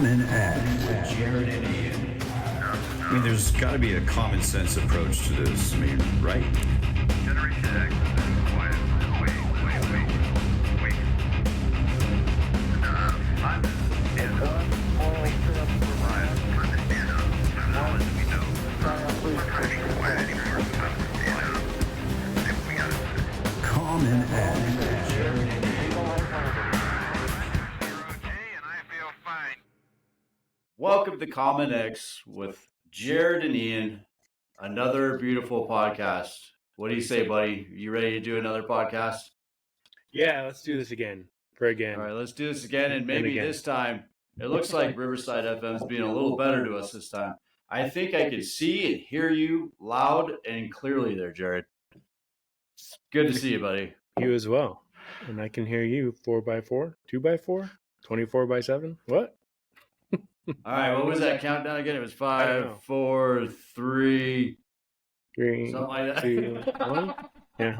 CommonX. Jared and Ian. I mean, there's got to be a common sense approach to this. I mean, right? Generation X is quiet. Wait. Climate is understand knowledge we know. We're trying to be quiet anymore. We got it. CommonX. Jared and Ian. Welcome to CommonX with Jared and Ian, another beautiful podcast. What do you say, buddy? You ready to do another podcast? Yeah, let's do this again. All right, let's do this again, and maybe this time, it looks like Riverside FM is being a little better to us this time. I think I can see and hear you loud and clearly there, Jared. Good to see you, buddy. You as well. And I can hear you 4x4, 2x4, 24x7. What? All right, what was that countdown again? It was 5, 4, 3, 3, something like that. 2, 1. Yeah.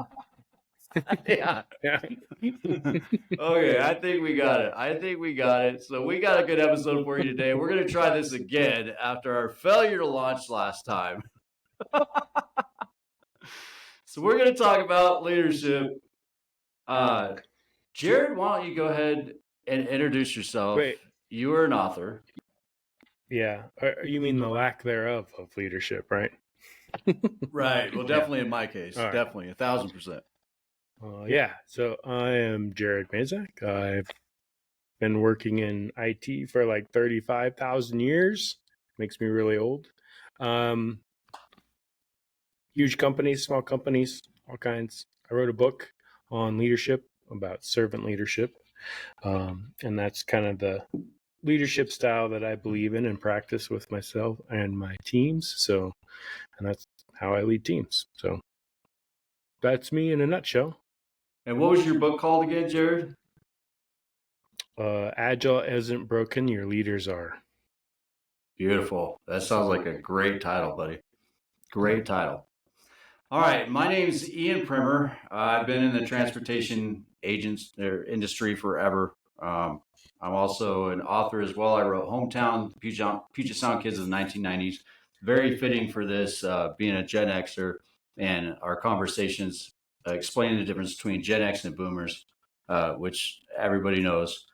Yeah. Okay, I think we got it. So we got a good episode for you today. We're going to try this again after our failure to launch last time. So we're going to talk about leadership. Jared, why don't you go ahead and introduce yourself? Wait. You are an author. Yeah. You mean the lack thereof of leadership, right? Right. Well, definitely in my case. All right. Definitely, 1,000%. Yeah. So I am Jared Mazak. I've been working in IT for like 35,000 years. Makes me really old. Huge companies, small companies, all kinds. I wrote a book on leadership, about servant leadership. And that's kind of the leadership style that I believe in and practice with myself and my teams. So, and that's how I lead teams. So that's me in a nutshell. And what was your book called again, Jared? Agile isn't broken, your leaders are. Beautiful. That sounds like a great title, buddy. Great title. All right. My name's Ian Primer. I've been in the transportation industry forever. I'm also an author as well. I wrote Hometown, Puget Sound Kids of the 1990s. Very fitting for this, being a Gen Xer, and our conversations explaining the difference between Gen X and Boomers, which everybody knows.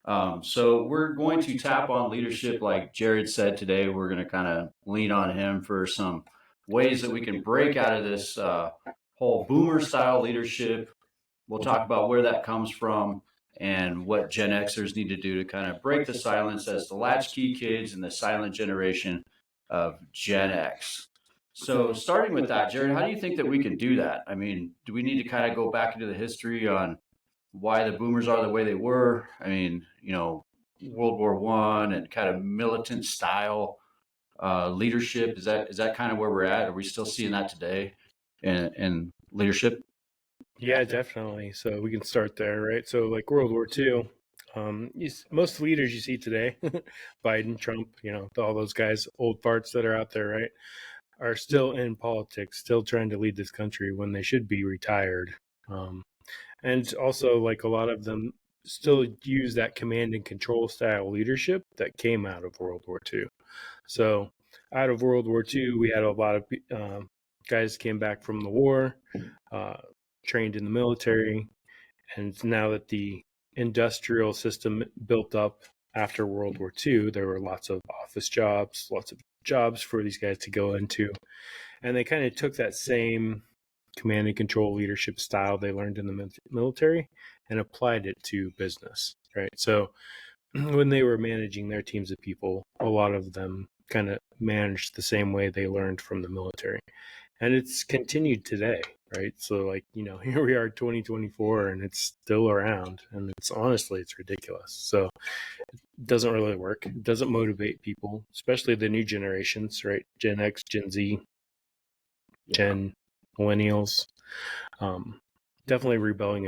So we're going to tap on leadership like Jared said today. We're going to kind of lean on him for some ways that we can break out of this whole Boomer style leadership. We'll talk about where that comes from and what Gen Xers need to do to kind of break the silence as the latchkey kids and the silent generation of Gen X. So starting with that, Jared, how do you think that we can do that? I mean, do we need to kind of go back into the history on why the Boomers are the way they were? I mean, World War I and kind of militant style leadership. Is that kind of where we're at? Are we still seeing that today in leadership? Yeah, definitely. So we can start there, right? So like World War II, most leaders you see today, Biden, Trump, all those guys, old farts that are out there, right, are still in politics, still trying to lead this country when they should be retired. And also like a lot of them still use that command and control style leadership that came out of World War II. So out of World War II, we had a lot of guys came back from the war, trained in the military, and now that the industrial system built up after World War II, there were lots of office jobs, lots of jobs for these guys to go into, and they kind of took that same command and control leadership style they learned in the military and applied it to business, right? So when they were managing their teams of people, a lot of them kind of managed the same way they learned from the military. And it's continued today, right? So like, here we are 2024 and it's still around, and it's ridiculous. So it doesn't really work. It doesn't motivate people, especially the new generations, right? Gen X, Gen Z, Gen Millennials, definitely rebelling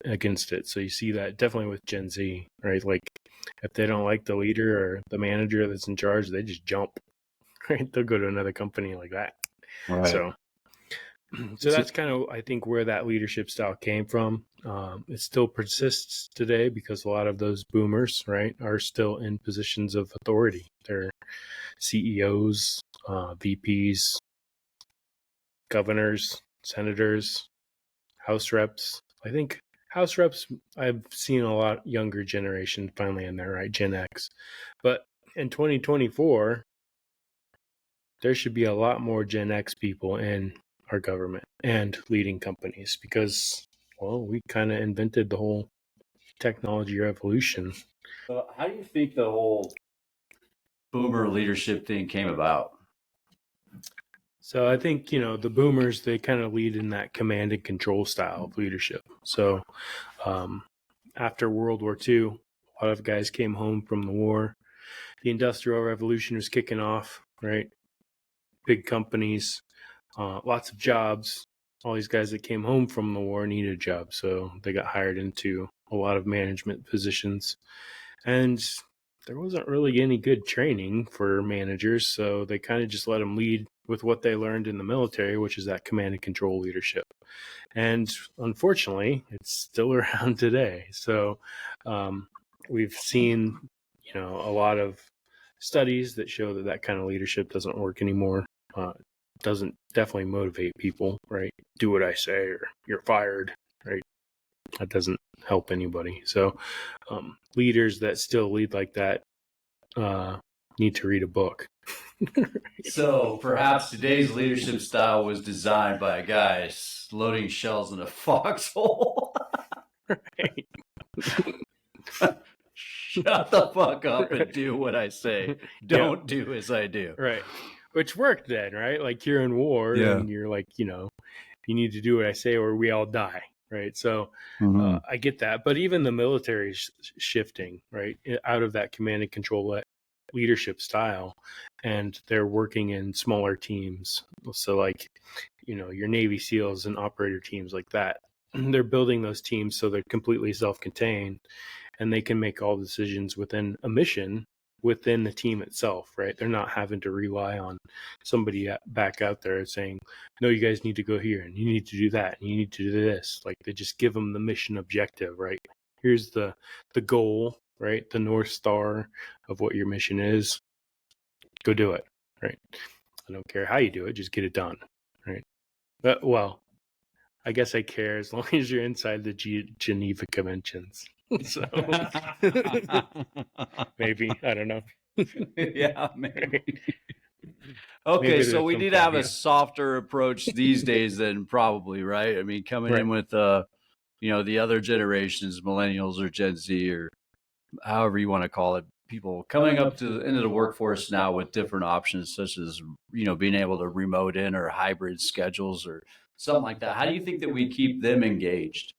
against it. So you see that definitely with Gen Z, right? Like if they don't like the leader or the manager that's in charge, they just jump, right? They'll go to another company like that. Right. So So that's kind of, I think, where that leadership style came from. It still persists today because a lot of those boomers, right, are still in positions of authority. They're CEOs, VPs, governors, senators, House reps. I think House reps, I've seen a lot younger generation finally in there, right? Gen X. But in 2024, there should be a lot more Gen X people in our government and leading companies because, well, we kind of invented the whole technology revolution. So how do you think the whole boomer leadership thing came about? So I think, the boomers, they kind of lead in that command and control style of leadership. So after World War II, a lot of guys came home from the war. The Industrial Revolution was kicking off, right? Big companies, lots of jobs. All these guys that came home from the war needed a job, so they got hired into a lot of management positions. And there wasn't really any good training for managers, so they kind of just let them lead with what they learned in the military, which is that command and control leadership. And unfortunately, it's still around today. So we've seen, a lot of studies that show that that kind of leadership doesn't work anymore. Doesn't definitely motivate people, right? Do what I say or you're fired, right? That doesn't help anybody. So leaders that still lead like that need to read a book. So perhaps today's leadership style was designed by a guy loading shells in a foxhole. Right. Shut the fuck up and do what I say. Don't do as I do. Right. Which worked then, right? Like you're in war and you're like, you need to do what I say or we all die, right? So I get that. But even the military is shifting, right, out of that command and control leadership style, and they're working in smaller teams. So like, your Navy SEALs and operator teams like that, they're building those teams so they're completely self-contained and they can make all decisions within a mission within the team itself, right? They're not having to rely on somebody back out there saying, no, you guys need to go here and you need to do that and you need to do this. Like they just give them the mission objective, right? Here's the goal, right? The North Star of what your mission is. Go do it, right? I don't care how you do it, just get it done, right? But, well, I guess I care as long as you're inside the Geneva Conventions. So maybe, I don't know. Yeah, maybe. Right. Okay, Maybe so there's we some need to have a caveat. softer approach these days than probably, right? I mean, coming in with the other generations, millennials or Gen Z or however you want to call it, people coming up into the workforce now with different options, such as being able to remote in or hybrid schedules or something like that. How do you think that we keep them engaged?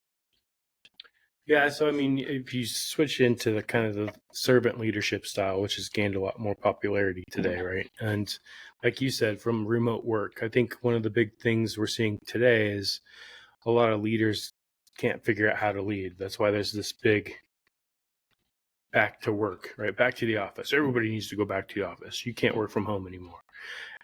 Yeah, so I mean, if you switch into the kind of the servant leadership style, which has gained a lot more popularity today, right? And like you said, from remote work, I think one of the big things we're seeing today is a lot of leaders can't figure out how to lead. That's why there's this big back to work, right? Back to the office. Everybody needs to go back to the office. You can't work from home anymore.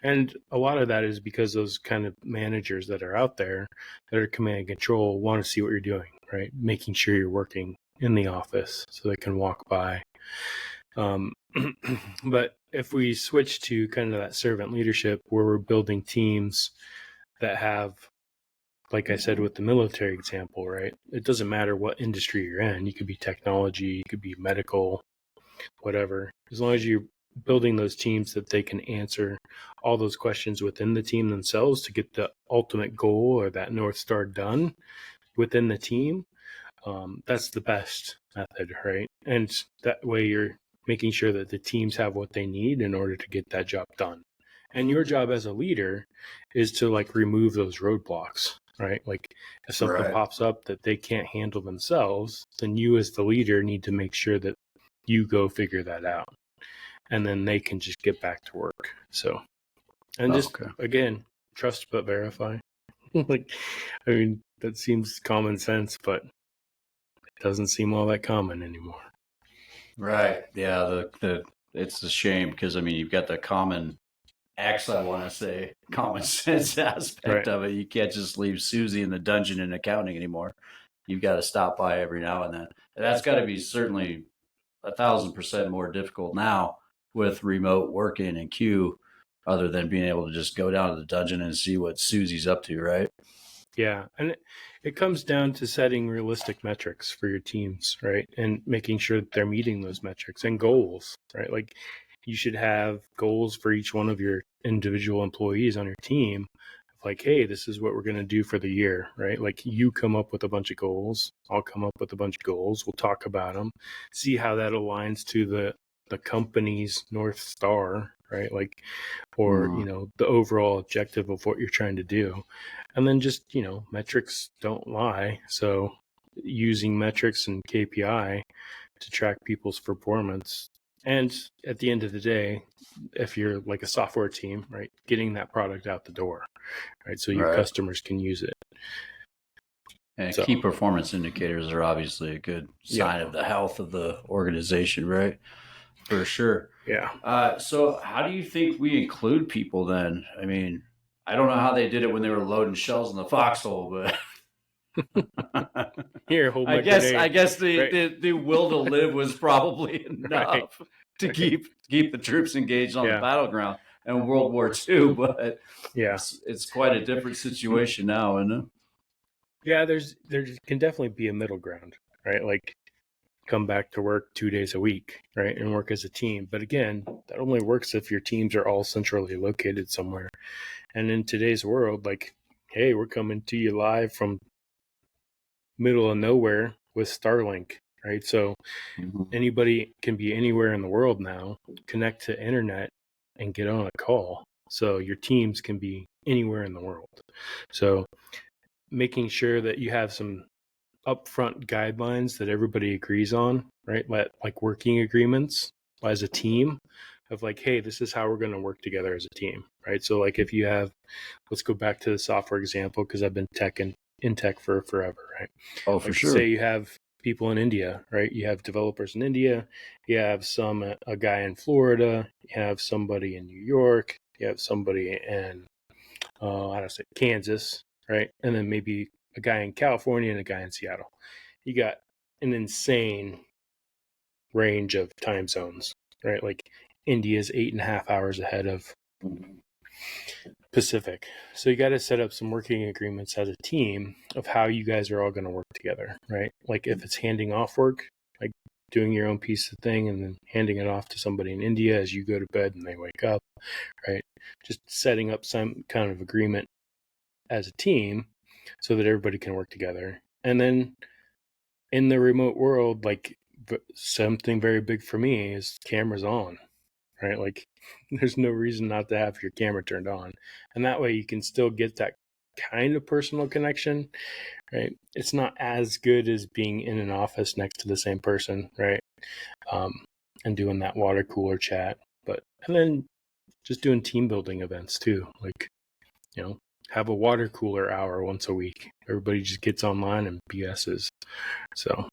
And a lot of that is because those kind of managers that are out there that are command and control want to see what you're doing, right? Making sure you're working in the office so they can walk by. But if we switch to kind of that servant leadership where we're building teams that have, like I said with the military example, right? It doesn't matter what industry you're in. You could be technology, you could be medical, whatever. As long as you're building those teams that they can answer all those questions within the team themselves to get the ultimate goal or that North Star done within the team, that's the best method, right? And that way you're making sure that the teams have what they need in order to get that job done. And your job as a leader is to like remove those roadblocks, right? Like if something pops up that they can't handle themselves, then you as the leader need to make sure that you go figure that out. And then they can just get back to work. So, and just again, trust but verify. Like, I mean, that seems common sense, but it doesn't seem all that common anymore. Right. Yeah. It's a shame because I mean, you've got the common X, I want to say, common sense aspect Right. of it. You can't just leave Susie in the dungeon in accounting anymore. You've got to stop by every now and then. And that's got to be certainly 1,000% more difficult now with remote working and Q, other than being able to just go down to the dungeon and see what Susie's up to, right? Yeah. And it comes down to setting realistic metrics for your teams, right? And making sure that they're meeting those metrics and goals, right? Like you should have goals for each one of your individual employees on your team. Like, hey, this is what we're going to do for the year, right? Like you come up with a bunch of goals. I'll come up with a bunch of goals. We'll talk about them, see how that aligns to the company's North Star, right? Like, or, the overall objective of what you're trying to do. And then just, metrics don't lie. So using metrics and KPI to track people's performance. And at the end of the day, if you're like a software team, right, getting that product out the door, right, so your customers can use it. And key performance indicators are obviously a good sign of the health of the organization, right? For sure. Yeah. So how do you think we include people then? I mean, I don't know how they did it when they were loading shells in the foxhole, but Here, hold my grenade. I guess right. the will to live was probably enough to keep the troops engaged on the battleground in World War II. But it's quite a different situation now, isn't it? Yeah, there can definitely be a middle ground, right? Like come back to work 2 days a week, right? And work as a team. But again, that only works if your teams are all centrally located somewhere. And in today's world, like, hey, we're coming to you live from middle of nowhere with Starlink, right? So anybody can be anywhere in the world now, connect to internet and get on a call. So your teams can be anywhere in the world. So making sure that you have some upfront guidelines that everybody agrees on, right? Like working agreements as a team of like, hey, this is how we're going to work together as a team, right? So like if you have, let's go back to the software example, because I've been in tech for forever, right? Oh, for sure. Say you have people in India, right? You have developers in India, you have a guy in Florida, you have somebody in New York, you have somebody in, Kansas, right? And then maybe a guy in California and a guy in Seattle. You got an insane range of time zones, right? Like India's 8.5 hours ahead of Pacific. So you got to set up some working agreements as a team of how you guys are all going to work together, right? Like if it's handing off work, like doing your own piece of thing and then handing it off to somebody in India as you go to bed and they wake up, right? Just setting up some kind of agreement as a team so that everybody can work together. And then in the remote world, like something very big for me is cameras on, right? Like there's no reason not to have your camera turned on. And that way you can still get that kind of personal connection, right? It's not as good as being in an office next to the same person, right? And doing that water cooler chat. And then just doing team building events too. Like, have a water cooler hour once a week. Everybody just gets online and BS's. So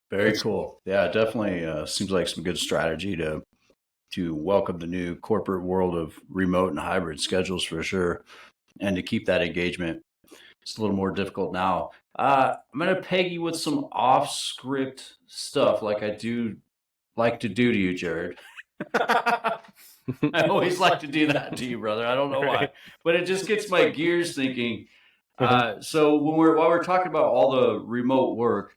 very cool. Yeah, definitely seems like some good strategy to welcome the new corporate world of remote and hybrid schedules for sure, and to keep that engagement. It's a little more difficult now. I'm going to peg you with some off-script stuff like I do like to do to you, Jared. I always like to do that to you, brother. I don't know why, but it just gets my gears thinking. So while we're talking about all the remote work,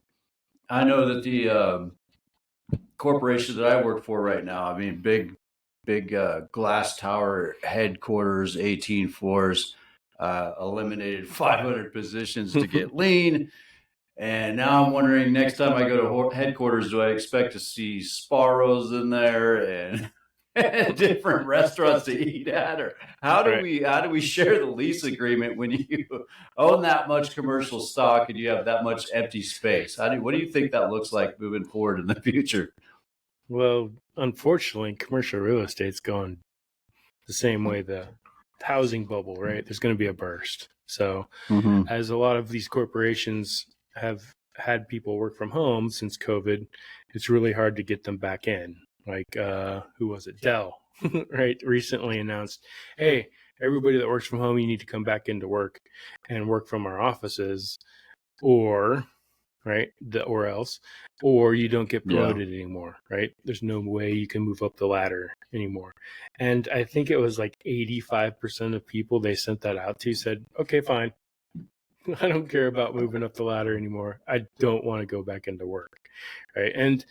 I know that the corporation that I work for right now, I mean, big glass tower headquarters, 18 floors, eliminated 500 positions to get lean. And now I'm wondering, next time I go to headquarters, do I expect to see Sparrows in there and different restaurants to eat at, or how do we share the lease agreement when you own that much commercial stock and you have that much empty space? What do you think that looks like moving forward in the future? Well, unfortunately, commercial real estate's going the same way the housing bubble, right? There's going to be a burst. So as a lot of these corporations have had people work from home since COVID, it's really hard to get them back in. Like, who was it? Dell, right, recently announced, hey, everybody that works from home, you need to come back into work and work from our offices, or right, or else, or you don't get promoted anymore, right? There's no way you can move up the ladder anymore. And I think it was like 85% of people they sent that out to said, okay, fine. I don't care about moving up the ladder anymore. I don't want to go back into work, right? And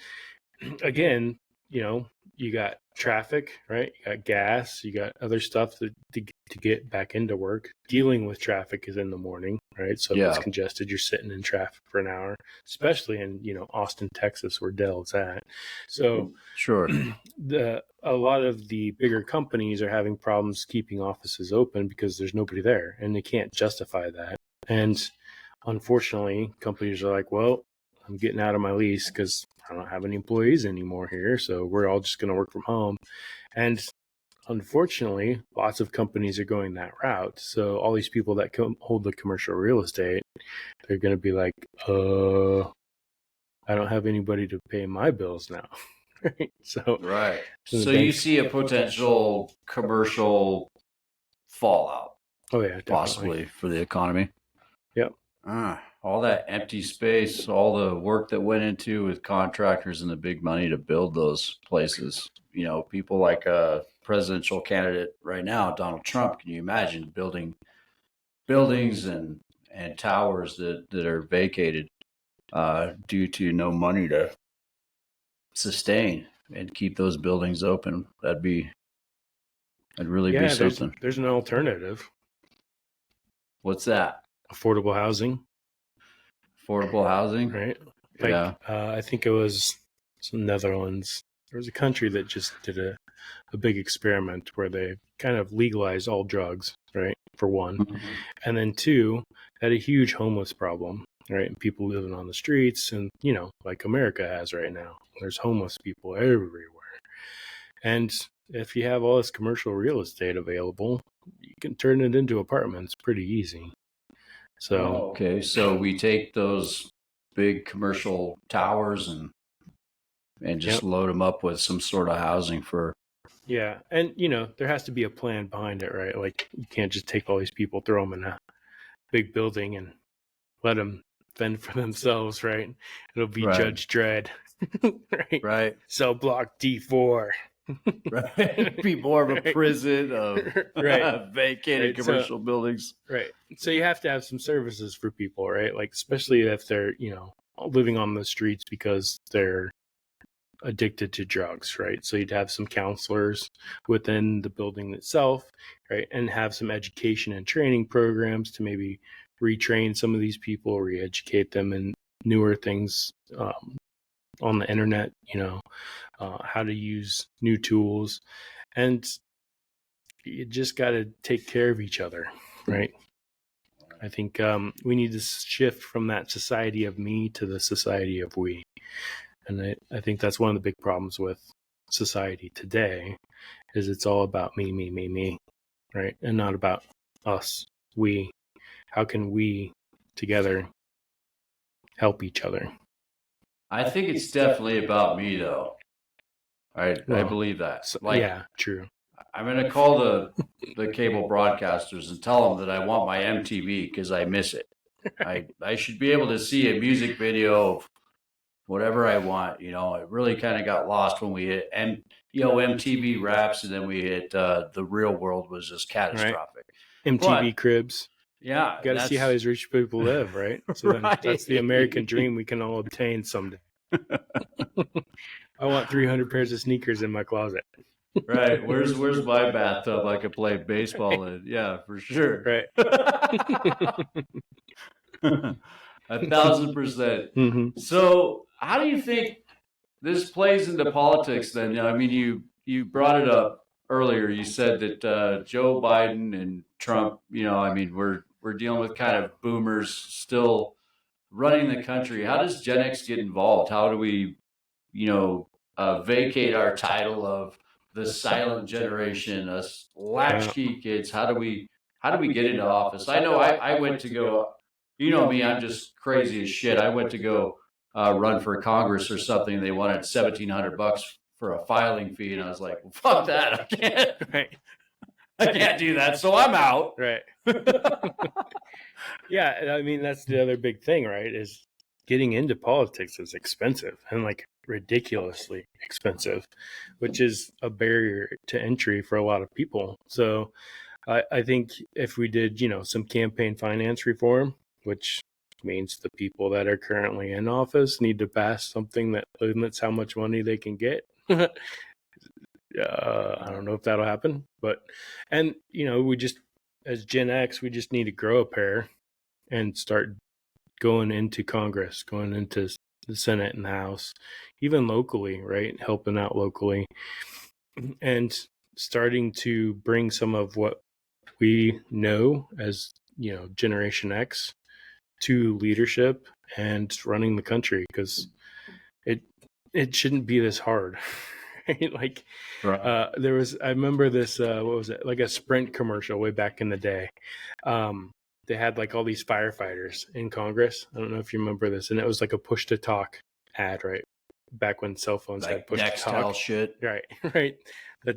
again, you got traffic, right? You got gas, you got other stuff to get back into work. Dealing with traffic is in the morning, right? So if it's congested, you're sitting in traffic for an hour, especially in, Austin, Texas, where Dell's at. So sure, a lot of the bigger companies are having problems keeping offices open because there's nobody there, and they can't justify that. And unfortunately, companies are like, well, I'm getting out of my lease because I don't have any employees anymore here. So we're all just going to work from home. And unfortunately, lots of companies are going that route. So all these people that hold the commercial real estate, they're going to be like, I don't have anybody to pay my bills now. Right. So you see a potential commercial fallout. Oh yeah, definitely. Possibly for the economy. Yep. All that empty space, all the work that went into with contractors and the big money to build those places. People like a presidential candidate right now, Donald Trump. Can you imagine building buildings and towers that are vacated due to no money to sustain and keep those buildings open? That'd really be something. There's an alternative. What's that? Affordable housing. Affordable housing, right? I think it was some Netherlands. There was a country that just did a big experiment where they kind of legalized all drugs, right? For one, and then two, had a huge homeless problem, right? And people living on the streets, and like America has right now. There's homeless people everywhere, and if you have all this commercial real estate available, you can turn it into apartments pretty easy. So so we take those big commercial towers and just load them up with some sort of housing for. Yeah, and there has to be a plan behind it, right? Like you can't just take all these people, throw them in a big building, and let them fend for themselves, right? It'll be Judge Dredd, right? Right. Cell block D4. Right. Be more of a prison of vacated commercial buildings. Right. So you have to have some services for people, right? Like especially if they're, living on the streets because they're addicted to drugs, right? So you'd have some counselors within the building itself, right? And have some education and training programs to maybe retrain some of these people, re-educate them in newer things on the internet, how to use new tools. And you just got to take care of each other, right? I think we need to shift from that society of me to the society of we. And I think that's one of the big problems with society today is it's all about me, right? And not about us, we. How can we together help each other? I think it's definitely about me, though. I believe that. Yeah, true. I'm going to call the cable broadcasters and tell them that I want my MTV because I miss it. I should be able to see a music video of whatever I want. It really kind of got lost when we hit MTV Raps, and then we hit The Real World was just catastrophic. Right. MTV Cribs. Yeah. You got to see how these rich people live, right? So then that's the American dream we can all obtain someday. I want 300 pairs of sneakers in my closet. Right. Where's my bathtub I could play baseball in? Yeah, for sure. Right. 1,000%. Mm-hmm. So how do you think this plays into politics then? I mean, you brought it up earlier. You said that Joe Biden and Trump, we're dealing with kind of boomers still running the country. How does Gen X get involved? How do we, vacate our title of the silent generation, us latchkey kids? How do we get into office? I know I went to go, me, I'm just crazy as shit. I went to go run for Congress or something. They wanted $1,700 for a filing fee. And I was like, well, fuck that. Right. I can't do that. So I'm out. Right. Yeah. I mean, that's the other big thing, right? Is getting into politics is expensive and like ridiculously expensive, which is a barrier to entry for a lot of people. So I think if we did, some campaign finance reform, which means the people that are currently in office need to pass something that limits how much money they can get. I don't know if that'll happen, and we just, as Gen X, we just need to grow a pair and start going into Congress, going into the Senate and the House, even locally, right? Helping out locally and starting to bring some of what we know as, Generation X to leadership and running the country, because it shouldn't be this hard. Right? Like, Right. I remember this, what was it? Like a Sprint commercial way back in the day. They had like all these firefighters in Congress. I don't know if you remember this. And it was like a push to talk ad, right? Back when cell phones had Like push to talk. Nextel shit. Right. Right. That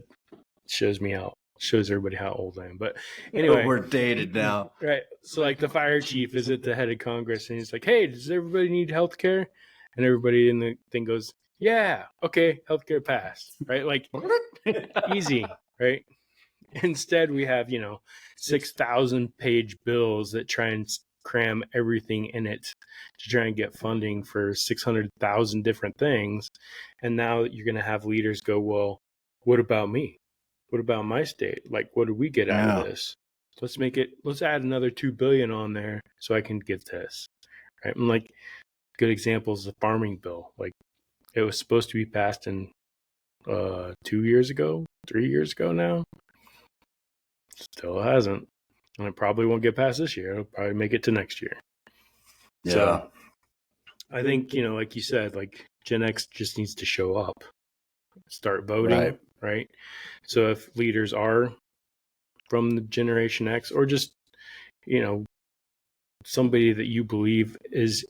shows everybody how old I am. But anyway, we're dated now. Right. So like the fire chief is at the head of Congress and he's like, hey, does everybody need health care? And everybody in the thing goes, yeah, okay, healthcare passed. Right? Like easy, right? Instead we have, 6,000 page bills that try and cram everything in it to try and get funding for 600,000 different things. And now you're going to have leaders go, well, what about me? What about my state? Like, what do we get out of this? Let's add another 2 billion on there so I can get this. Right. And like, good example is the farming bill. Like, it was supposed to be passed in 2 years ago, 3 years ago now. Still hasn't. And it probably won't get passed this year. It'll probably make it to next year. Yeah. So I think, like you said, like Gen X just needs to show up, start voting, right? So if leaders are from the Generation X, or just, somebody that you believe is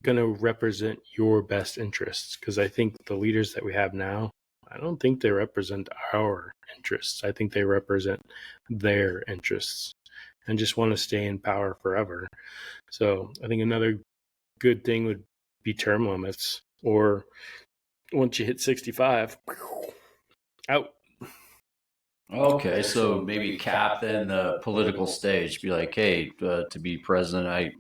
going to represent your best interests, because I think the leaders that we have now, I don't think they represent our interests. I think they represent their interests and just want to stay in power forever. So I think another good thing would be term limits, or once you hit 65, out. Okay, so maybe cap then the political stage. Be like, hey, to be president,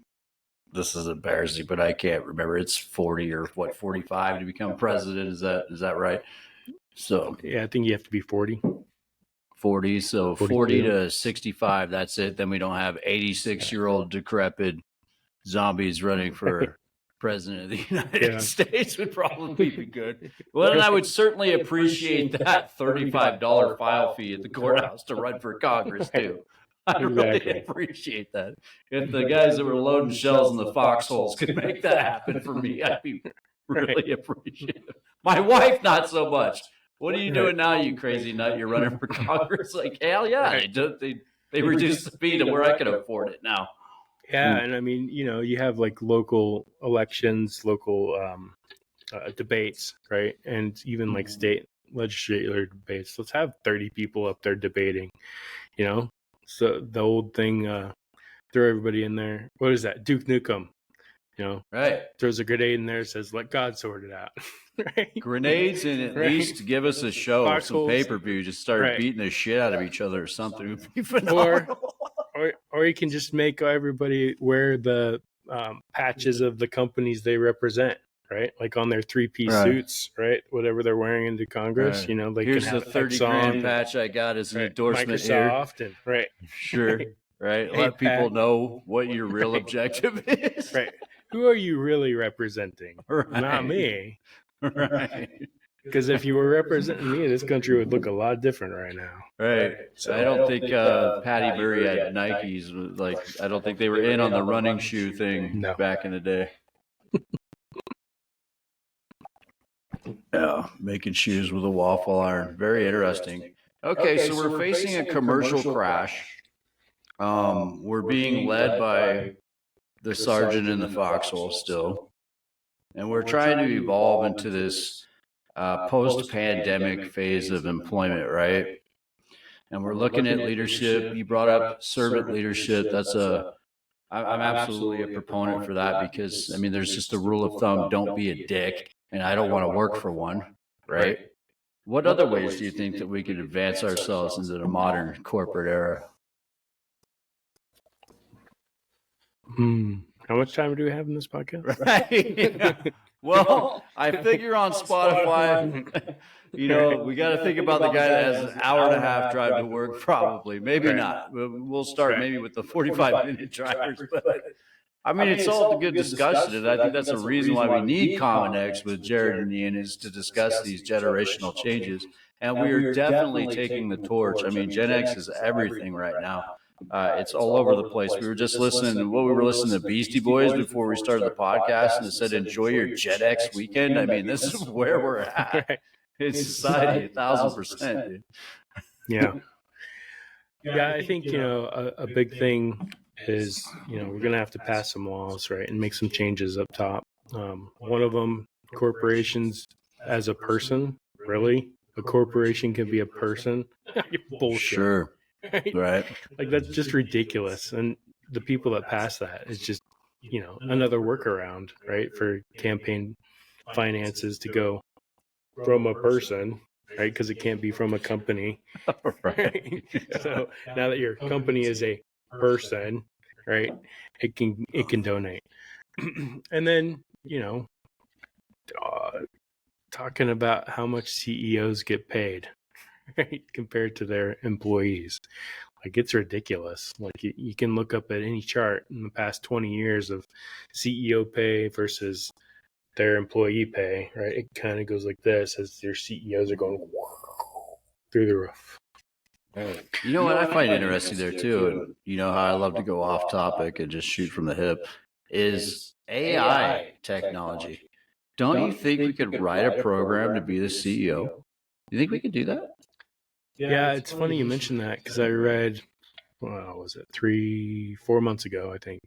this is embarrassing, but I can't remember. It's 40 or 45 to become president. Is that right? So yeah, I think you have to be 40. 40. So 42. 40 to 65. That's it. Then we don't have 86-year-old decrepit zombies running for president of the United States. Would probably be good. Well, and I would certainly appreciate that $35 file fee at the courthouse to run for Congress too. I really appreciate that. If the guys that were loading shells in the foxholes could make that happen for me, I'd be really appreciative. My wife, not so much. What are you doing now, you crazy nut? You're running for Congress? Like, hell yeah. They reduced the fee to where I could afford it now. Yeah, and I mean, you have like local elections, local debates, right? And even like state legislature debates. Let's have 30 people up there debating, So the old thing, throw everybody in there. What is that? Duke Nukem, Right. Throws a grenade in there, says, let God sort it out. Right? Grenades, and at least give us a show, some pay-per-view, just start beating the shit out of each other or something. It would be phenomenal. Or you can just make everybody wear the patches of the companies they represent, right? Like on their 3-piece suits, right? Whatever they're wearing into Congress, they Here's can have the 30 grand patch I got as an endorsement Microsoft here. And Sure, right? Let people know what your real objective is. Right. Who are you really representing? Right. Not me. Right. Because if you were representing me, this country would look a lot different right now. Right. So I don't think Patty Murray had Nikes. Like, I don't think they were in on the running shoe thing back in the day. Yeah, making shoes with a waffle iron. Very interesting. Okay, so we're facing a commercial crash. We're being led by the sergeant in the foxhole still. And we're trying to evolve into this post-pandemic phase of employment, right? And we're looking at leadership. You brought up servant leadership. I'm absolutely a proponent for that because, I mean, there's just a rule of thumb, don't be a dick, and I don't want to work for one, right? What other ways do you think that we could advance ourselves into the modern corporate era? How much time do we have in this podcast? Right. Yeah. Well, I figure on Spotify, we got to think about the guy that has an hour and a half drive to work, probably. Maybe not. We'll start maybe with the 45-minute drivers. But I mean, it's all a good discussion. And I think that's the reason why we need CommonX with Jared and Ian is to discuss these generational changes. And we are definitely taking the torch. I mean, Gen X is everything right now. It's all over the place. We were just listening to Beastie Boys before we started the podcast, and it said, enjoy your Gen X weekend. I mean, this is where we're at. It's society, 1,000%, dude. Yeah. Yeah, I think, a big thing is, we're going to have to pass some laws, right, and make some changes up top. One of them, corporations as a person, really? A corporation can be a person? Bullshit. Sure. Right. Like, that's just ridiculous. And the people that pass that is just, another workaround, right, for campaign finances to go from a person, right, because it can't be from a company. Right. So now that your company is a person, right, it can donate. And then, talking about how much CEOs get paid, right, compared to their employees. Like, it's ridiculous. Like, you can look up at any chart in the past 20 years of CEO pay versus their employee pay, right? It kind of goes like this as their CEOs are going through the roof. You know what I find interesting there too, and you know how I love to go off topic and just shoot from the hip, is AI technology. Don't you think we could write a program to be the CEO? You think we could do that? Yeah, it's funny you mentioned that because I read, was it 3-4 months ago, I think,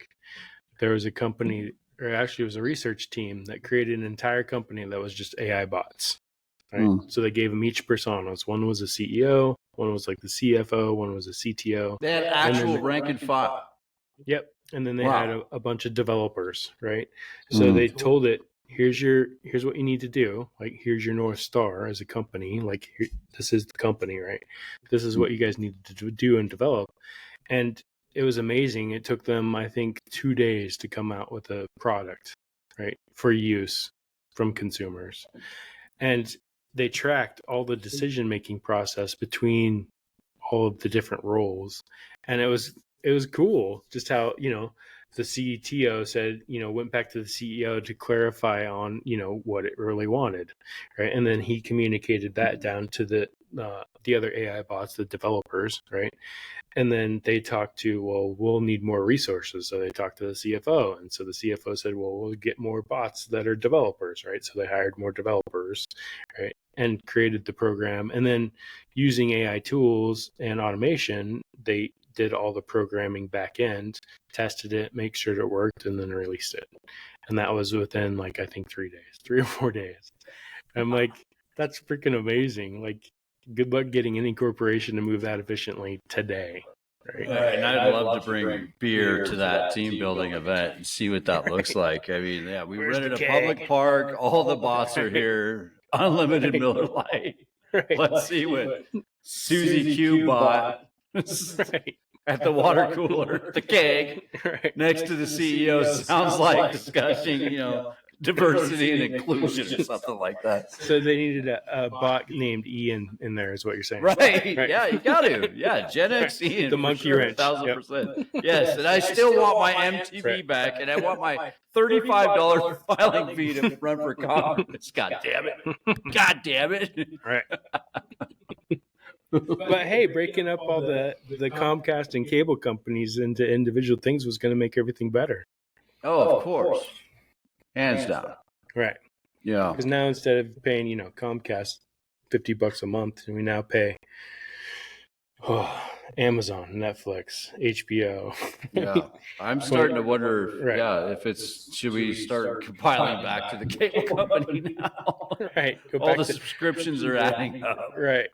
there was a company, or actually it was a research team that created an entire company that was just AI bots. Right? So they gave them each personas. One was a CEO, one was like the CFO, one was a CTO. They had actual rank and file. Yep. And then they had a bunch of developers, right? So they told it, here's what you need to do. Like, here's your North Star as a company. Like, this is the company, right? This is what you guys need to do and develop. And it was amazing. It took them, I think, 2 days to come out with a product, right, for use from consumers. And they tracked all the decision-making process between all of the different roles. And it was cool just how, the CTO said, went back to the CEO to clarify on, what it really wanted, right? And then he communicated that down to the other AI bots, the developers, right? And then they talked to, well, we'll need more resources. So they talked to the CFO. And so the CFO said, well, we'll get more bots that are developers, right? So they hired more developers, right? And created the program. And then using AI tools and automation, they did all the programming back end, tested it, make sure it worked, and then released it. And that was within, like, I think 3 or 4 days. I'm like, that's freaking amazing. Like, good luck getting any corporation to move that efficiently today. Right. And I'd love to bring beer to that team building event and see what that looks like. I mean, yeah, we rented a public park. All the bots are here. Unlimited Miller Lite. Right. Let's see what Susie Q bought at the water cooler, the keg, next to the CEO. Sounds like discussing, diversity and inclusion or something like that. So they needed a bot named Ian in there, is what you're saying. Right. Yeah, you got to. Yeah, Gen X Ian. The monkey wrench. 1,000%. Yes, and I still want my MTV back, and I want my $35 filing fee to run for Congress. God damn it. God damn it. Right. But hey, breaking up all the Comcast and cable companies into individual things was going to make everything better. Oh, of course. Hands down. Right. Yeah. Because now instead of paying, Comcast $50 a month, we now pay Amazon, Netflix, HBO. Yeah. I'm starting to wonder, Right. if it's, should we start compiling back to the cable company now? Right. Go All back the to subscriptions are adding up. right.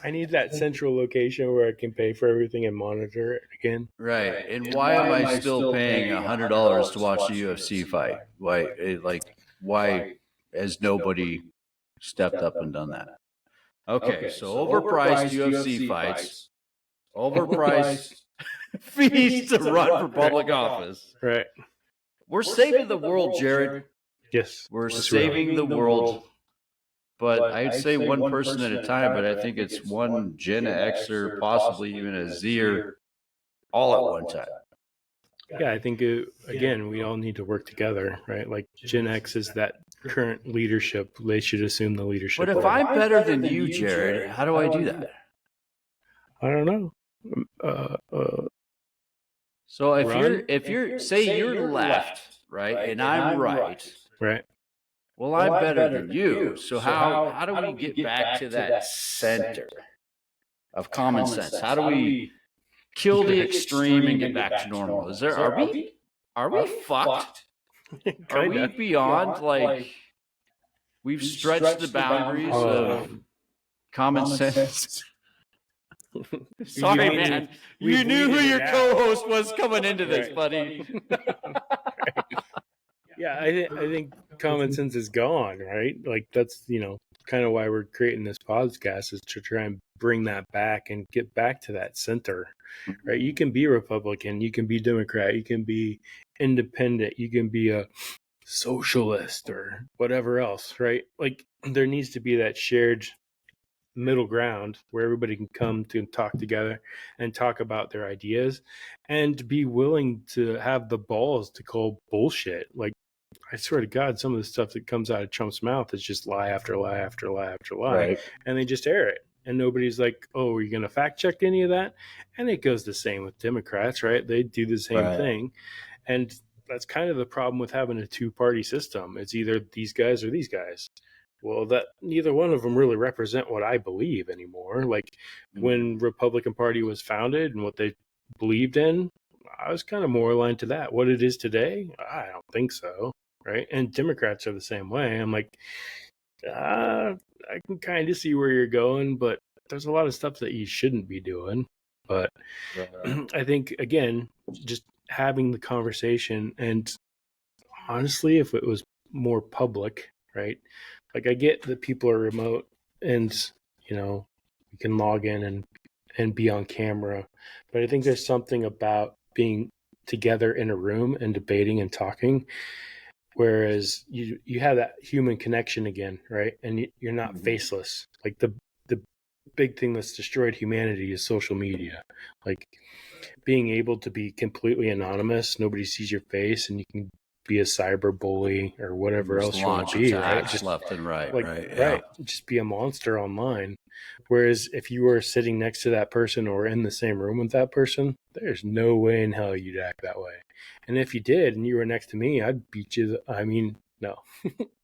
I need that central location where I can pay for everything and monitor it again. Right. And why am I still paying $100 to watch the UFC fight? Why has nobody stepped up and done that? Okay, so overpriced UFC fights, overpriced fees to run for public office. Right. We're saving the world, Jared. Yes. We're That's right. saving the world. But I'd say one person at a time, but I think it's one Gen Xer, possibly even a Zer, all at one time. Yeah, I think again, we all need to work together, right? Like Gen X is that current leadership; they should assume the leadership. But if I'm better than you, Jared, how do I do that? I don't know. So if you're say you're left, right, and I'm right, right. well, I'm better than you. So how do we get back to that center of common sense? How do we kill the extreme and get back to normal? Are we fucked? Are we beyond, like, we've stretched the boundaries of common sense? Sorry, man. You knew who your co-host was coming into this, buddy. Yeah, I think common sense is gone, right? Like that's, kind of why we're creating this podcast, is to try and bring that back and get back to that center, right? You can be Republican, you can be Democrat, you can be independent, you can be a socialist or whatever else, right? Like there needs to be that shared middle ground where everybody can come to talk together and talk about their ideas and be willing to have the balls to call bullshit. Like, I swear to God, some of the stuff that comes out of Trump's mouth is just lie after lie after lie after lie. Right. And they just air it. And nobody's like, oh, are you going to fact check any of that? And it goes the same with Democrats, right? They do the same thing. And that's kind of the problem with having a two-party system. It's either these guys or these guys. Well, that neither one of them really represent what I believe anymore. Like when Republican Party was founded and what they believed in, I was kind of more aligned to that. What it is today, I don't think so, right? And Democrats are the same way. I'm like, I can kind of see where you're going, but there's a lot of stuff that you shouldn't be doing. But I think, again, just having the conversation, and honestly, if it was more public, right? Like I get that people are remote and, we can log in and be on camera, but I think there's something about being together in a room and debating and talking, whereas you have that human connection again, right? And you're not faceless. Like the big thing that's destroyed humanity is social media. Like being able to be completely anonymous, nobody sees your face, and you can be a cyber bully or whatever else you want to be, right? Just left and right, right. Just be a monster online. Whereas if you were sitting next to that person or in the same room with that person, there's no way in hell you'd act that way. And if you did and you were next to me, I'd beat you. No.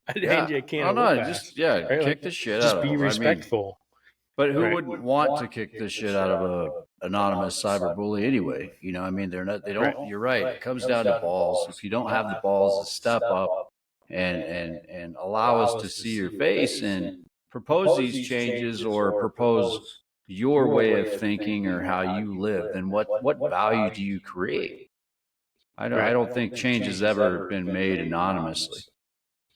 I'd hand you a can of whoop ass, right? Kick the shit just out of be them. respectful. But who wouldn't want to kick the shit out of a anonymous cyber bully anyway? They're not. They don't. You're right. It comes down to balls. If you don't have the balls to step up and allow us to see your face and propose these changes or propose your way of thinking or how you live, then what value do you create? I don't think change has ever been made anonymously.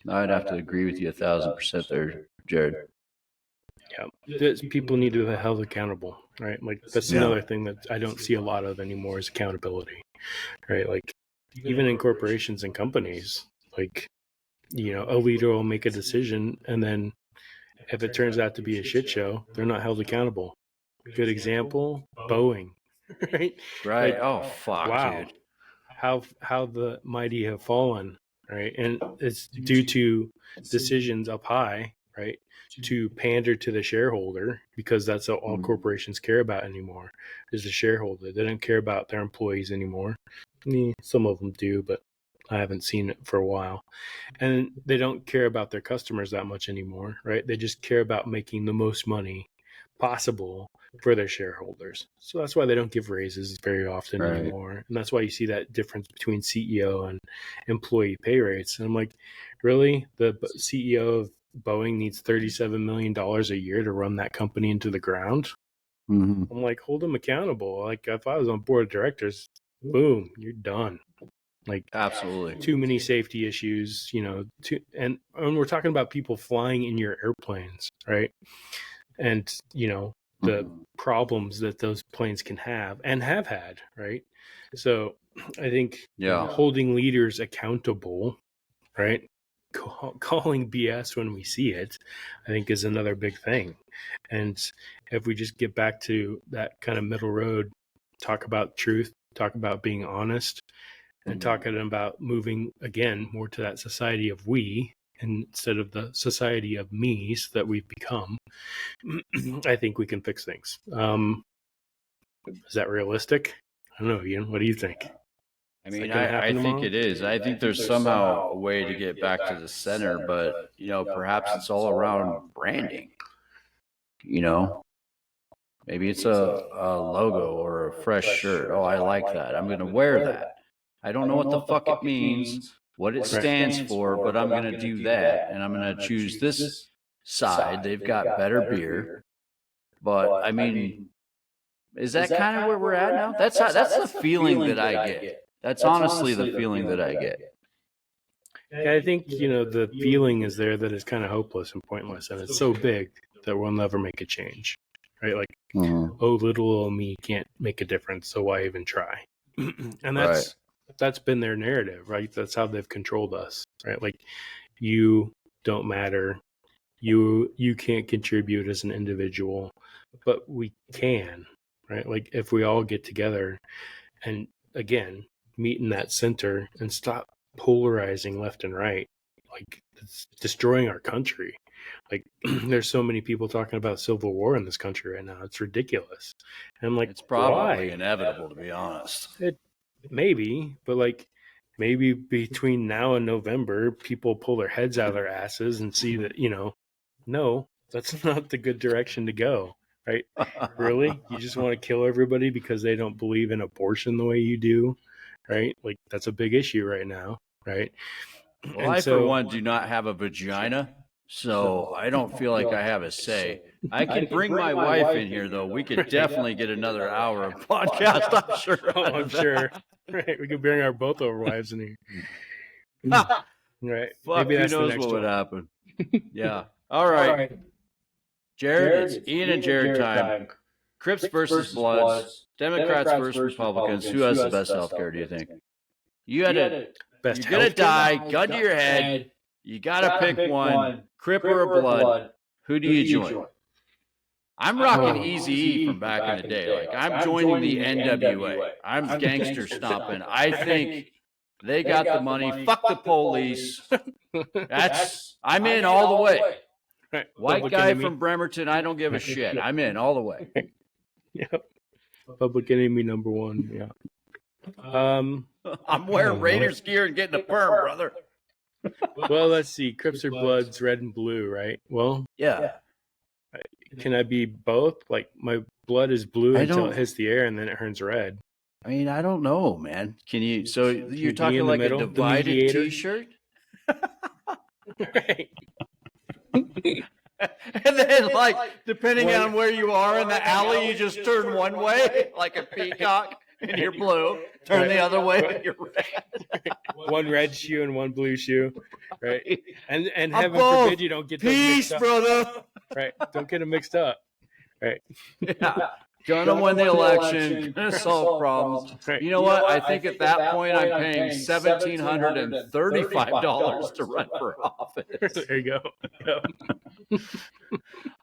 I'd have to agree with you 1,000% there, Jared. Yeah, people need to be held accountable, right? Like that's another thing that I don't see a lot of anymore is accountability, right? Like even in corporations and companies, like, a leader will make a decision, and then if it turns out to be a shit show, they're not held accountable. Good example, Boeing, right? Right. Like, oh, fuck, wow. dude. How the mighty have fallen, right? And it's due to decisions up high, right, to pander to the shareholder, because that's all corporations care about anymore is the shareholder. They don't care about their employees anymore. Some of them do, but I haven't seen it for a while. And they don't care about their customers that much anymore, right? They just care about making the most money. possible for their shareholders. So that's why they don't give raises very often Right. anymore. And that's why you see that difference between CEO and employee pay rates. And I'm like, really? The CEO of Boeing needs $37 million a year to run that company into the ground? Mm-hmm. I'm like, hold them accountable. Like, if I was on board of directors, boom, you're done. Like, Absolutely. too many safety issues, and we're talking about people flying in your airplanes, right? And, the problems that those planes can have and have had, right? So I think holding leaders accountable, right? Calling BS when we see it, I think is another big thing. And if we just get back to that kind of middle road, talk about truth, talk about being honest, and talking about moving again more to that society of we instead of the society of me's that we've become, I think we can fix things. Is that realistic? I don't know, Ian. What do you think? I mean, I think it is. I think there's somehow a way to get back to the center, but, perhaps it's all around branding. Maybe it's a logo or a fresh shirt. Oh, I like that. I'm going to wear that. I don't know what the fuck it means, what it stands for, but I'm going to do that. And I'm going to choose this side. They've got better beer. But, I mean, is that kind of where we're at now? That's the feeling that I get. That's honestly the feeling that I get. Yeah, I think, the feeling is there that it's kind of hopeless and pointless. And it's so big that we'll never make a change, right? Like, oh, little old me can't make a difference, so why even try? And that's been their narrative, right? That's how they've controlled us, right? Like, you don't matter. You can't contribute as an individual, but we can, right? Like, if we all get together and, again, meet in that center and stop polarizing left and right, like, it's destroying our country. Like, there's so many people talking about civil war in this country right now. It's ridiculous. And I'm like, it's probably inevitable, to be honest. Maybe, but like, maybe between now and November, people pull their heads out of their asses and see that, no, that's not the good direction to go, right? Really? You just want to kill everybody because they don't believe in abortion the way you do, right? Like, that's a big issue right now, right? Well, I, for one, do not have a vagina, so I don't feel like I have a say. I can bring my wife in here, though. We could definitely get another hour of podcast, I'm sure. Oh, I'm sure. Right. We could bring both our wives in here. Right. Fuck, maybe who knows what would happen. Yeah. All right. Jared, it's Ian and Jared time. Crips versus Bloods. Democrats versus Republicans. Who has the best healthcare, do you think? You're going to die, gun to your head. You got to pick one, Crip or a Blood. Who do you join? I'm rocking Eazy-E from back in the day. Like, I'm joining the NWA. I'm gangster stomping. I think they got the money. Fuck the police. I'm in all the way. Right. White Public guy enemy. from Bremerton, I don't give a shit. I'm in all the way. Yep. Public enemy number one. Yeah. I'm wearing Raiders gear and getting a perm, brother. Well, let's see. Crips or Bloods, red and blue, right? Well, Yeah. can I be both? Like, my blood is blue until it hits the air and then it turns red. I mean, I don't know, man. Can you? So you're be talking in the like middle, a the divided mediator? T-shirt, Right. and then, like, depending on where you are in the alley, you just turn one way, like a peacock, and you're blue. Turn the other way, and you're red. One red shoe and one blue shoe, right? And I'm heaven both. forbid you don't get those Peace, mixed up. brother. Right? Don't get them mixed up. Right? Yeah. Gonna win the election. Gonna solve problems. Right. You know what? I think at that point I'm paying $1,735 to run for office. There you go. Yep.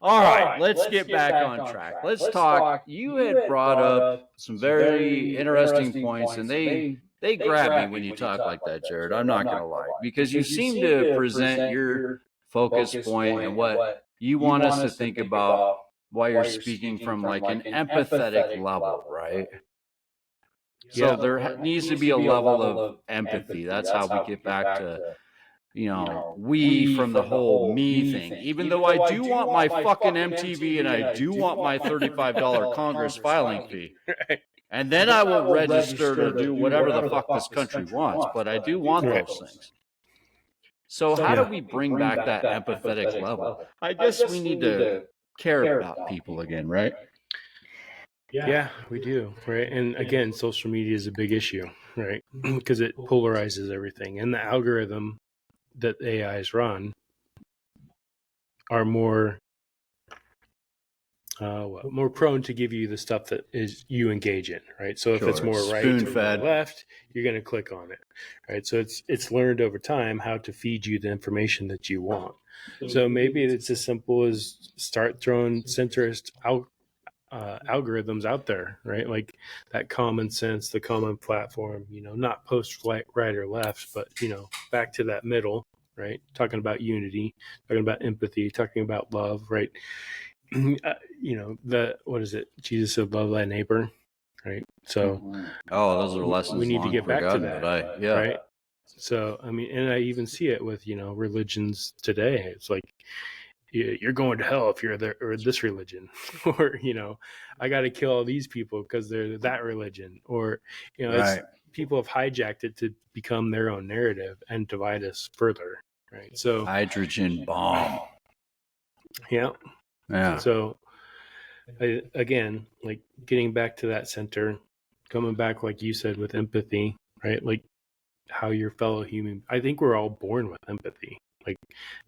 All right, let's get back on track. Let's talk. You had brought up some very interesting points, and they grab me when you talk like that, Jared. I'm not going to lie, because you seem to present your focus point and what you want us to think about while you're speaking from like an empathetic level, right? So there needs to be a level of empathy. That's how we get back to, we from the whole me thing. Even though I do want my fucking MTV and I do want my $35 Congress filing fee. Right. And then I will register to do whatever the fuck this country wants. But I do want those things. So how do we bring back that empathetic level? I guess we need to care about people again, right? Yeah, we do. Right. And again, social media is a big issue, right? Because it polarizes everything. And the algorithm that AIs run are more more prone to give you the stuff that is you engage in, right? So if it's more right or more left, you're going to click on it, right? So it's learned over time how to feed you the information that you want. So maybe it's as simple as start throwing centrist algorithms out there, right? Like that common sense, the common platform, not post right or left, but back to that middle, right? Talking about unity, talking about empathy, talking about love, right? What is it? Jesus said, "Love thy neighbor," right? So, those are lessons we need to get back to that, right? So, I mean, and I even see it with religions today. It's like you're going to hell if you're or this religion, or I got to kill all these people because they're that religion, or it's people have hijacked it to become their own narrative and divide us further, right? So, hydrogen bomb. Yeah. Yeah. So again, like getting back to that center, coming back, like you said, with empathy, right? Like how your fellow human, I think we're all born with empathy. Like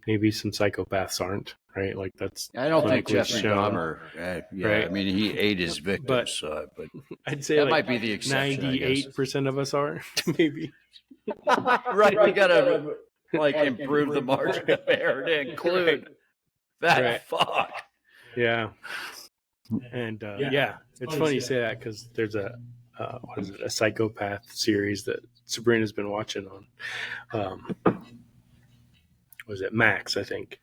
maybe some psychopaths aren't, right? Like that's, I don't think Jeffrey Dahmer, right? I mean, he ate his victims, but I'd say that like might be the exception. 98% of us are, maybe. Right. We got to like improve the margin of error to include that. Fuck. Yeah. And it's funny you say that because there's a psychopath series that Sabrina's been watching on. Was it Max? I think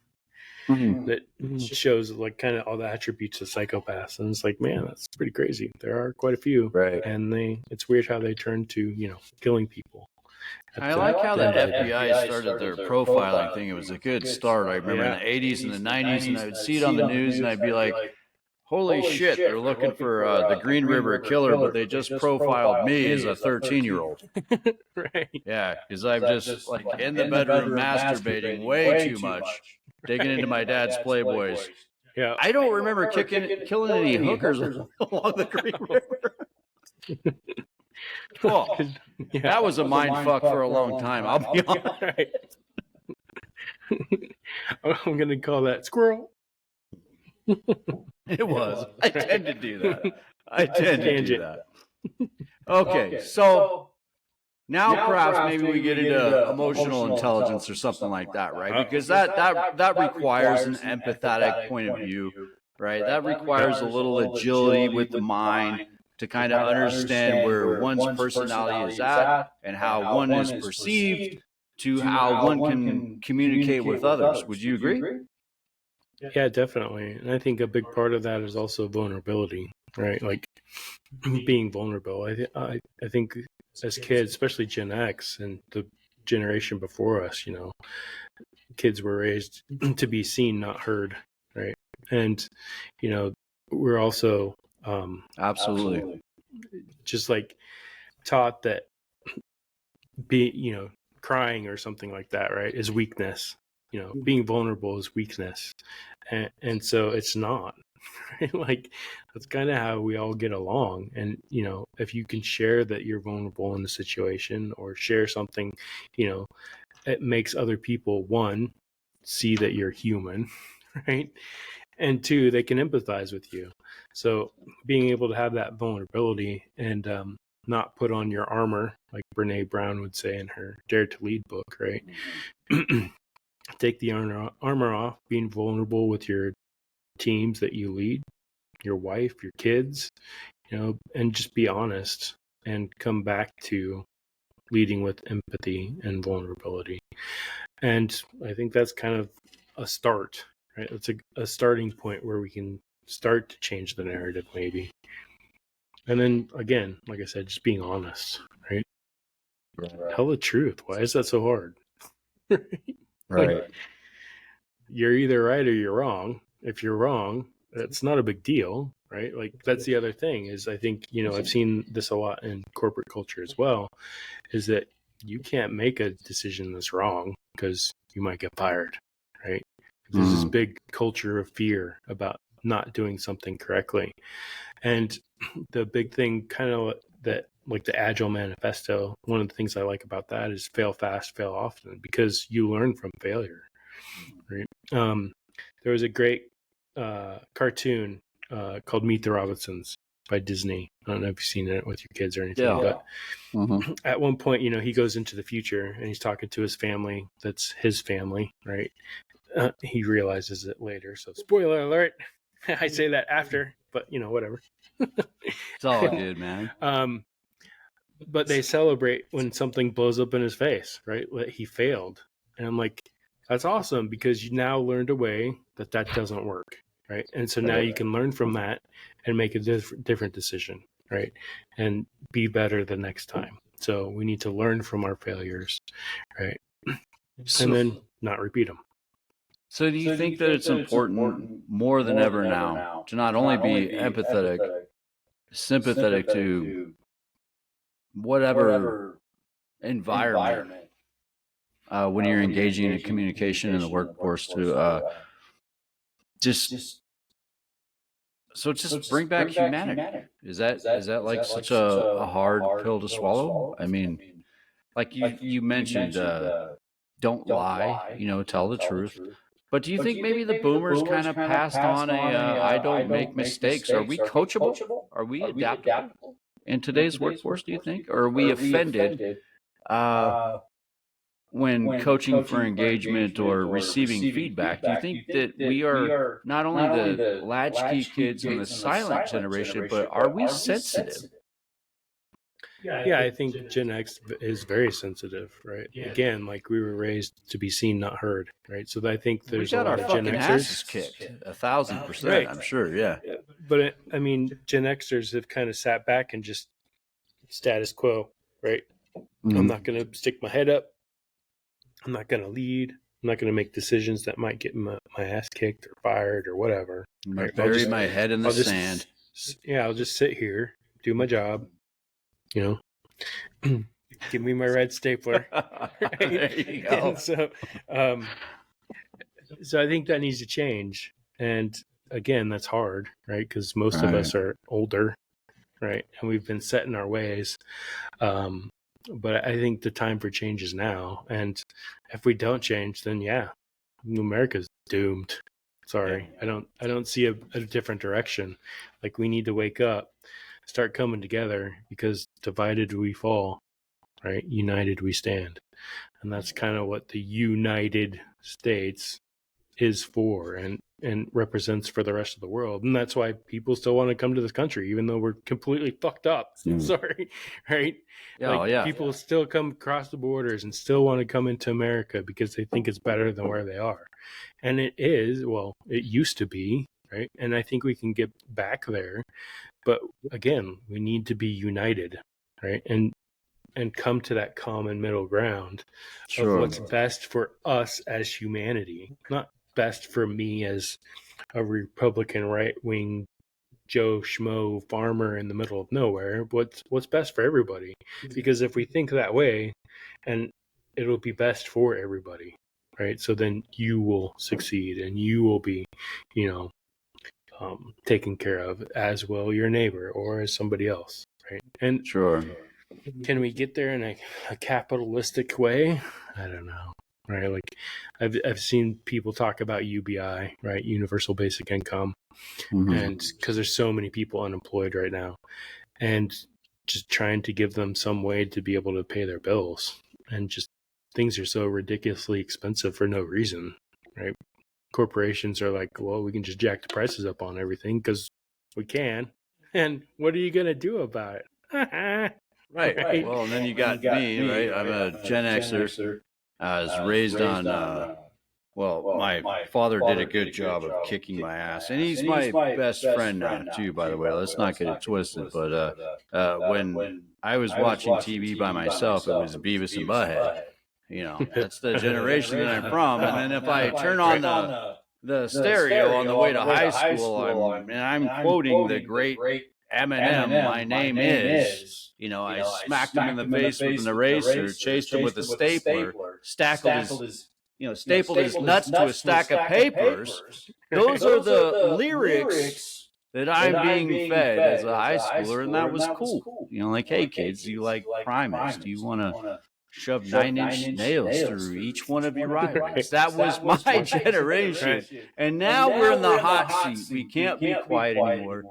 that shows like kind of all the attributes of psychopaths, and it's like, man, that's pretty crazy. There are quite a few, right? And it's weird how they turn to killing people. I like how the FBI started their profiling thing. It was a good start. I remember in the 80s and the 90s, and I would see it on the news, and I'd be like, holy shit, they're looking for the Green River Killer, but they just profiled me as a 13-year-old. Right. Yeah, because I'm just like in the bedroom masturbating way too much, digging into my dad's Playboys. Yeah. I don't remember killing any hookers along the Green River. Cool. Yeah. That was a mind fuck for a long time. I'll be honest. Right. I'm going to call that squirrel. It was. I tend to do that. Okay, so now perhaps maybe we get into emotional intelligence or something like that, right? Because that requires an empathetic point of view, right? That requires a little agility with the mind to kind of understand where one's personality is at and how one is perceived to how one can communicate with others. Would you agree? Yeah, definitely. And I think a big part of that is also vulnerability, right? Like being vulnerable. I think as kids, especially Gen X and the generation before us, kids were raised to be seen, not heard, right? And, we're also absolutely just like taught that crying or something like that, right, is weakness. Being vulnerable is weakness. And so it's not, right? Like that's kind of how we all get along. And, if you can share that you're vulnerable in the situation or share something, it makes other people, one, see that you're human, right? And two, they can empathize with you. So being able to have that vulnerability and not put on your armor, like Brene Brown would say in her Dare to Lead book, right? Take the armor off, being vulnerable with your teams that you lead, your wife, your kids, and just be honest and come back to leading with empathy and vulnerability. And I think that's kind of a start, right? It's a starting point where we can start to change the narrative maybe. And then again, like I said, just being honest, right? Tell the truth. Why is that so hard? Right. Like, you're either right or you're wrong. If you're wrong, that's not a big deal, right? Like, that's the other thing is, I think, I've seen this a lot in corporate culture as well, is that you can't make a decision that's wrong because you might get fired, right? There's this big culture of fear about not doing something correctly. And the big thing, kind of that, like the Agile Manifesto, one of the things I like about that is fail fast, fail often, because you learn from failure, right? There was a great cartoon called Meet the Robinsons by Disney. I don't know if you've seen it with your kids or anything, but at one point, he goes into the future and he's talking to his family. That's his family, right? He realizes it later. So spoiler alert. I say that after, but whatever. It's all good, man. But they celebrate when something blows up in his face, right? That he failed. And I'm like, that's awesome, because you now learned a way that doesn't work, right? And so now you can learn from that and make a different decision, right? And be better the next time. So we need to learn from our failures, right? And then not repeat them. So do you think that it's important more than ever now to not only be empathetic, sympathetic to whatever environment when you're engaging in communication in the workforce to just bring back humanity? Is that like such a hard pill to swallow? I mean, like you mentioned, don't lie, tell the truth. But do you think maybe the boomers kind of passed on I don't make mistakes? Are we coachable? Are we adaptable in today's workforce, do you think? Or are we offended when coaching for engagement or receiving feedback? Do you think that we are not only the latchkey kids and the silent generation, but are we sensitive? Yeah, I think Gen X is very sensitive, right? Again, like, we were raised to be seen, not heard, right? So I think there's We a got our lot of Gen fucking Xers. asses kicked 1,000%, Right. I'm sure, yeah. But I mean, Gen Xers have kind of sat back and just status quo, right? I'm not going to stick my head up. I'm not going to lead. I'm not going to make decisions that might get my ass kicked or fired or whatever. I'm gonna Right? bury my head in the sand. I'll just sit here, do my job, give me my red stapler. Right? There you go. And so I think that needs to change. And again, that's hard, right? Because most of us are older, right? And we've been set in our ways. But I think the time for change is now. And if we don't change, then America's doomed. Sorry. I don't see a different direction. Like, we need to wake up, start coming together, because divided we fall, right? United we stand. And that's kind of what the United States is for and represents for the rest of the world. And that's why people still want to come to this country, even though we're completely fucked up. Sorry, right? People still come across the borders and still want to come into America because they think it's better than where they are. And it is, well, it used to be, right? And I think we can get back there. But again, we need to be united, right? And come to that common middle ground of what's best for us as humanity, not best for me as a Republican right-wing Joe Schmo farmer in the middle of nowhere. What's best for everybody? Because if we think that way, and it'll be best for everybody, right? So then you will succeed and you will be, taken care of, as will your neighbor or as somebody else, right? And can we get there in a capitalistic way? I don't know, right? Like, I've seen people talk about UBI, right? Universal Basic Income, and because there's so many people unemployed right now, and just trying to give them some way to be able to pay their bills, and just things are so ridiculously expensive for no reason, right? Corporations are like, well, we can just jack the prices up on everything because we can, and what are you gonna do about it? Right. Well, and then you got me, right? I'm a Gen Xer. I was raised on, my father did a good job of kicking my ass. And he's my best friend now, too, by the way. Let's not get it twisted. But when I was watching TV by myself, it was Beavis and Butthead. That's the generation that I'm from. And then if I turn on the stereo on the way to high school, I'm quoting the great Eminem, "My name is." I smacked him in the face with an eraser, chased him with a stapler, stapled his nuts to a stack of papers. Those are the lyrics that I'm being fed as a high schooler, and that was cool. Like, hey kids, do you like Primus? Do you want to shove 9-inch nails through each one of your eyelids? That was my generation. And now we're in the hot seat. We can't be quiet anymore.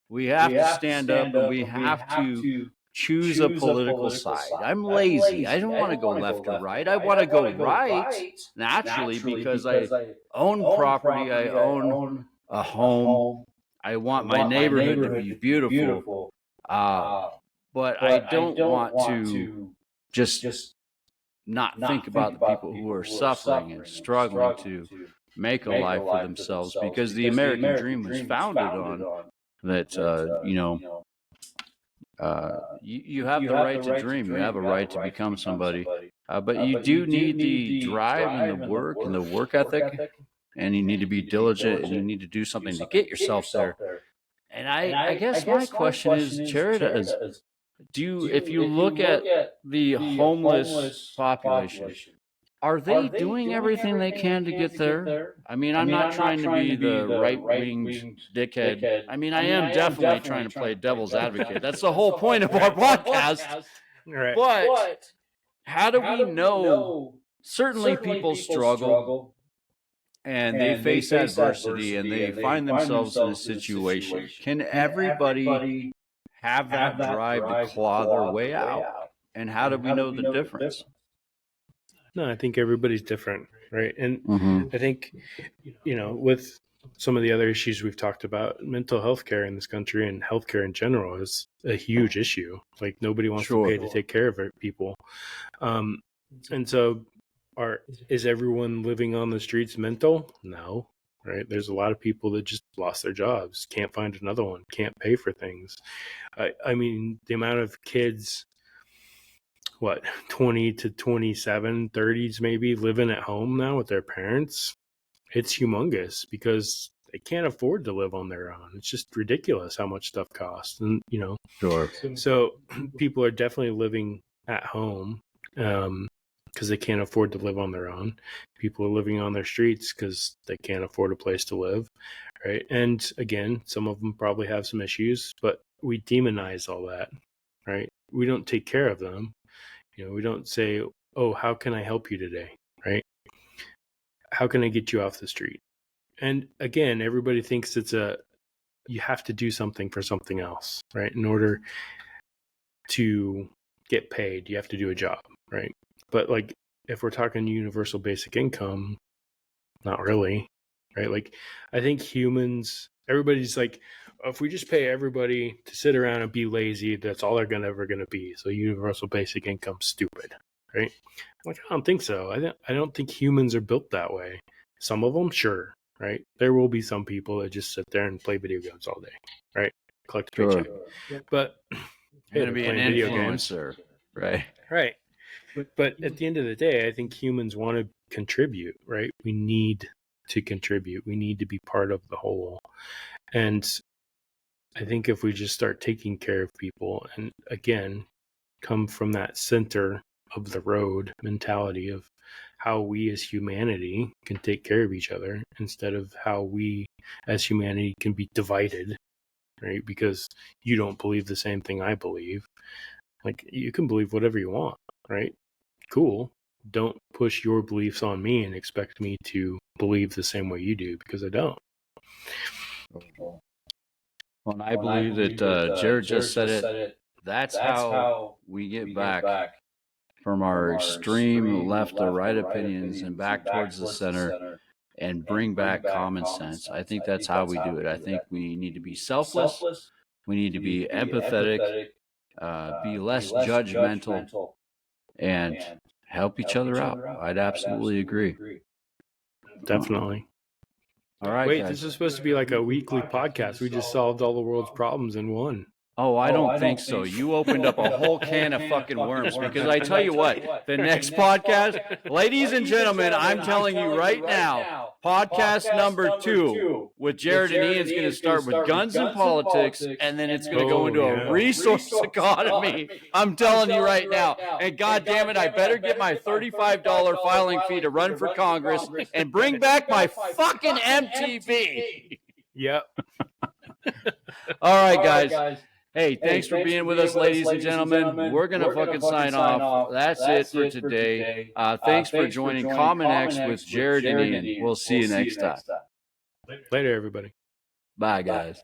We have to stand up, and we have to choose a political side. I'm lazy. I don't want to go left or right. I want to go right naturally because I own property. I own a home. I want my neighborhood to be beautiful. But I don't want to just not think about the people who are suffering and struggling to make a life for themselves, because the American dream was founded on that. You have the right to dream. You have a right to become somebody, but you do need the drive and the work ethic, and you need to be diligent, and you need to do something to get yourself there. And I guess my question is, Jared, if you look at the homeless population, are they doing everything they can to get there? I'm not trying to be the right-winged dickhead. I am definitely trying to play devil's advocate. That's the whole point of our podcast. Right. But how do we know? Certainly people struggle, and they face adversity, and they find themselves in a situation. Can everybody have that drive to claw their way out? And how do we know the difference? No, I think everybody's different, right? And I think, with some of the other issues we've talked about, mental health care in this country and healthcare in general is a huge issue. Like, nobody wants to pay to take care of people. And so is everyone living on the streets mental? No, right? There's a lot of people that just lost their jobs, can't find another one, can't pay for things. The amount of kids, 20 to 27, 30s maybe, living at home now with their parents, it's humongous because they can't afford to live on their own. It's just ridiculous how much stuff costs. And, Sure. So people are definitely living at home because they can't afford to live on their own. People are living on their streets because they can't afford a place to live, right? And again, some of them probably have some issues, but we demonize all that, right? We don't take care of them. We don't say, oh, how can I help you today, right? How can I get you off the street? And again, everybody thinks you have to do something for something else, right? In order to get paid, you have to do a job, right? But if we're talking universal basic income, not really, right? I think everybody's like, if we just pay everybody to sit around and be lazy, that's all they're ever going to be. So universal basic income's stupid, right? I don't think so. I don't think humans are built that way. Some of them, sure, right? There will be some people that just sit there and play video games all day, right? Collect a paycheck. But you're going to be an influencer, right? Right. But at the end of the day, I think humans want to contribute, right? We need to contribute. We need to be part of the whole. And I think if we just start taking care of people and, again, come from that center of the road mentality of how we as humanity can take care of each other instead of how we as humanity can be divided, right? Because you don't believe the same thing I believe. You can believe whatever you want, right? Cool. Don't push your beliefs on me and expect me to believe the same way you do, because I don't. Well, and I believe that Jared just said it. That's how we get back from our extreme left or right opinions and back towards the center and bring back common sense. I think that's how we do it. I think we need to be selfless. We need to be empathetic, be less judgmental, and help each other out. I'd absolutely agree. Definitely. All right. Wait, guys. this is supposed to be like a weekly podcast. We just solved all the world's problems in one. Oh, I don't think so. You opened up a whole can of fucking worms because I tell you what, the next podcast, ladies and gentlemen, I'm telling you right now, podcast number 2 with Jared and Ian is going to start with guns and politics, and then it's going to go into a resource economy. I'm telling you right now. And God damn it, I better get my $35 filing fee to run for Congress and bring back my fucking MTV. Yep. All right, guys. Hey, thanks for being with us, ladies and gentlemen. We're going to fucking sign off. That's it for today. Thanks for joining CommonX with Jared and Ian. We'll see you next time. Later, everybody. Bye, guys.